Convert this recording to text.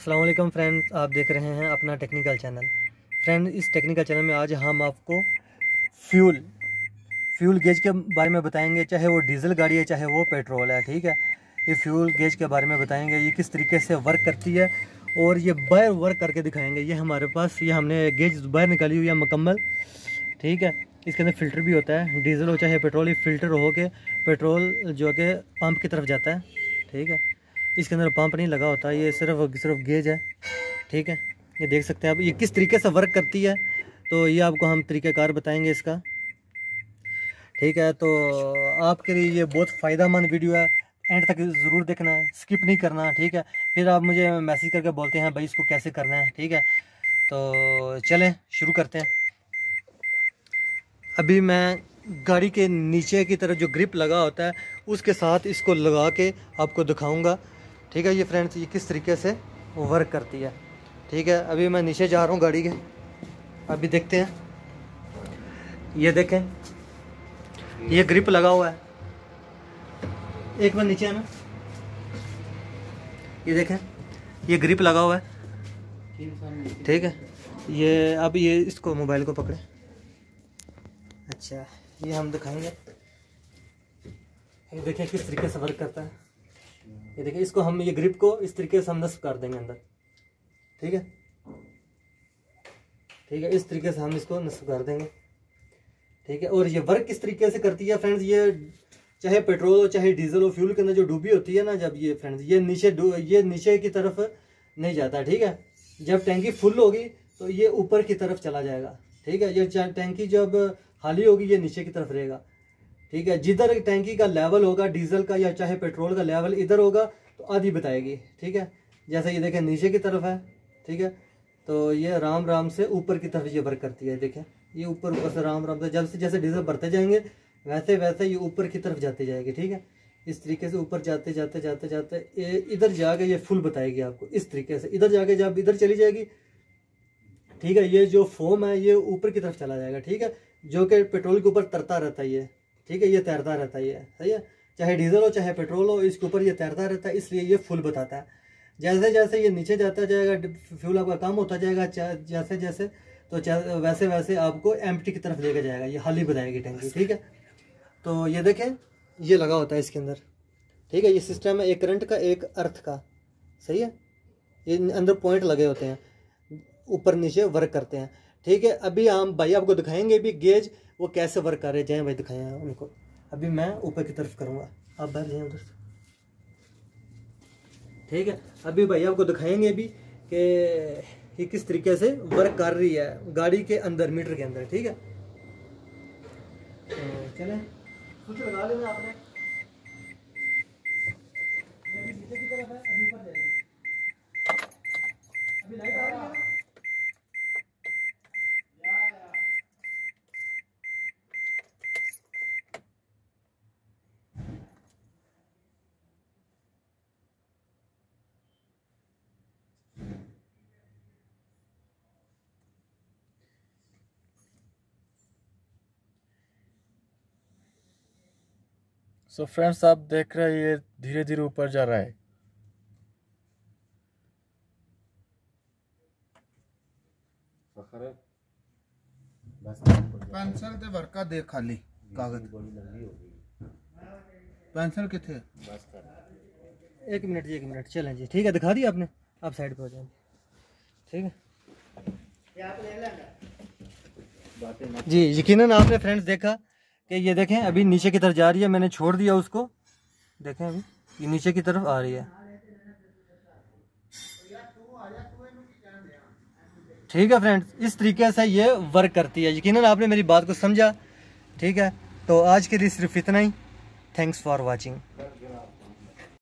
अस्सलाम वालेकुम फ्रेंड्स, आप देख रहे हैं अपना टेक्निकल चैनल। फ्रेंड, इस टेक्निकल चैनल में आज हम आपको फ्यूल गेज के बारे में बताएंगे, चाहे वो डीजल गाड़ी है चाहे वो पेट्रोल है। ठीक है, ये फ्यूल गेज के बारे में बताएंगे, ये किस तरीके से वर्क करती है और ये बाहर वर्क करके दिखाएंगे। ये हमारे पास ये हमने गेज बाहर निकाली हुई है मुकम्मल। ठीक है, इसके अंदर फ़िल्टर भी होता है, डीजल हो चाहे पेट्रोल, ये फ़िल्टर हो के पेट्रोल जो कि पंप की तरफ जाता है। ठीक है, इसके अंदर पंप नहीं लगा होता, ये सिर्फ गेज है। ठीक है, ये देख सकते हैं आप ये किस तरीके से वर्क करती है, तो ये आपको हम तरीक़ाकार बताएंगे इसका। ठीक है, तो आपके लिए ये बहुत फ़ायदेमंद वीडियो है, एंड तक ज़रूर देखना, स्किप नहीं करना। ठीक है, फिर आप मुझे मैसेज करके बोलते हैं भाई इसको कैसे करना है। ठीक है, तो चलें शुरू करते हैं। अभी मैं गाड़ी के नीचे की तरफ जो ग्रिप लगा होता है उसके साथ इसको लगा के आपको दिखाऊंगा। ठीक है, ये फ्रेंड्स ये किस तरीके से वर्क करती है। ठीक है, अभी मैं नीचे जा रहा हूँ गाड़ी के, अभी देखते हैं। ये देखें, ये ग्रिप लगा हुआ है, एक बार नीचे है ना, ये देखें ये ग्रिप लगा हुआ है। ठीक है, ये अब ये इसको मोबाइल को पकड़े, अच्छा ये हम दिखाएंगे। ये देखें किस तरीके से वर्क करता है। ये देखें, इसको हम ये ग्रिप को इस तरीके से हम नस्ब कर देंगे अंदर। ठीक है, ठीक है, इस तरीके से हम इसको नस्ब कर देंगे। ठीक है, और ये वर्क किस तरीके से करती है फ्रेंड्स, ये चाहे पेट्रोल हो चाहे डीजल हो, फ्यूल के अंदर जो डूबी होती है ना, जब ये फ्रेंड्स ये नीचे की तरफ नहीं जाता। ठीक है, जब टैंकी फुल होगी तो ये ऊपर की तरफ चला जाएगा। ठीक है, ये टैंकी जब खाली होगी ये नीचे की तरफ रहेगा। ठीक है, जिधर टैंकी का लेवल होगा डीजल का या चाहे पेट्रोल का लेवल इधर होगा तो आधी बताएगी। ठीक है, जैसे ये देखें नीचे की तरफ है। ठीक है, तो ये राम राम से ऊपर की तरफ ये वर्क करती है। देखें ये ऊपर से राम राम से जब से जैसे डीजल भरते जाएंगे वैसे वैसे ये ऊपर की तरफ जाती जाएगी। ठीक है, इस तरीके से ऊपर जाते जाते जाते जाते इधर जाके ये फुल बताएगी आपको। इस तरीके से इधर जाके जब इधर चली जाएगी, ठीक है, ये जो फोम है ये ऊपर की तरफ चला जाएगा। ठीक है, जो कि पेट्रोल के ऊपर तरता रहता है ये। ठीक है, ये तैरता रहता है ये, सही है, चाहे डीजल हो चाहे पेट्रोल हो, इसके ऊपर ये तैरता रहता है, इसलिए ये फुल बताता है। जैसे जैसे ये नीचे जाता जाएगा फ्यूल आपका कम होता जाएगा, जैसे जैसे तो वैसे वैसे आपको एम्प्टी की तरफ लेके जाएगा, ये खाली बताएगी टैंकी। ठीक है, तो ये देखें ये लगा होता है इसके अंदर। ठीक है, ये सिस्टम है एक करंट का एक अर्थ का, सही है, ये अंदर पॉइंट लगे होते हैं, ऊपर नीचे वर्क करते हैं। ठीक है, अभी हम भाई आपको दिखाएंगे भी गेज वो कैसे वर्क कर रहे हैं, जय भाई दिखाए हैं उनको। अभी मैं ऊपर की तरफ करूँगा, आप बाहर जाए उधर से। ठीक है, अभी भाई आपको दिखाएंगे भी कि ये किस तरीके से वर्क कर रही है गाड़ी के अंदर, मीटर के अंदर। ठीक है, तो चलें कुछ लगा लेना आपने। अभी नीचे की तरफ है, अभी ऊपर जाएगी, अभी लाइट आ रही है ना। सो फ्रेंड्स, आप देख रहे हैं ये धीरे धीरे ऊपर जा रहा है। पेंसिल ते वर्का दे खाली कागज पेंसिल किथे। एक मिनट चलें जी। ठीक है, दिखा दिया आपने, आप साइड पे हो जाएंगे। ठीक है जी, यकीनन आपने फ्रेंड्स देखा कि ये देखें अभी नीचे की तरफ जा रही है, मैंने छोड़ दिया उसको, देखें अभी ये नीचे की तरफ आ रही है। ठीक है फ्रेंड्स, इस तरीके से ये वर्क करती है, यकीनन आपने मेरी बात को समझा। ठीक है, तो आज के लिए सिर्फ इतना ही। Thanks for watching.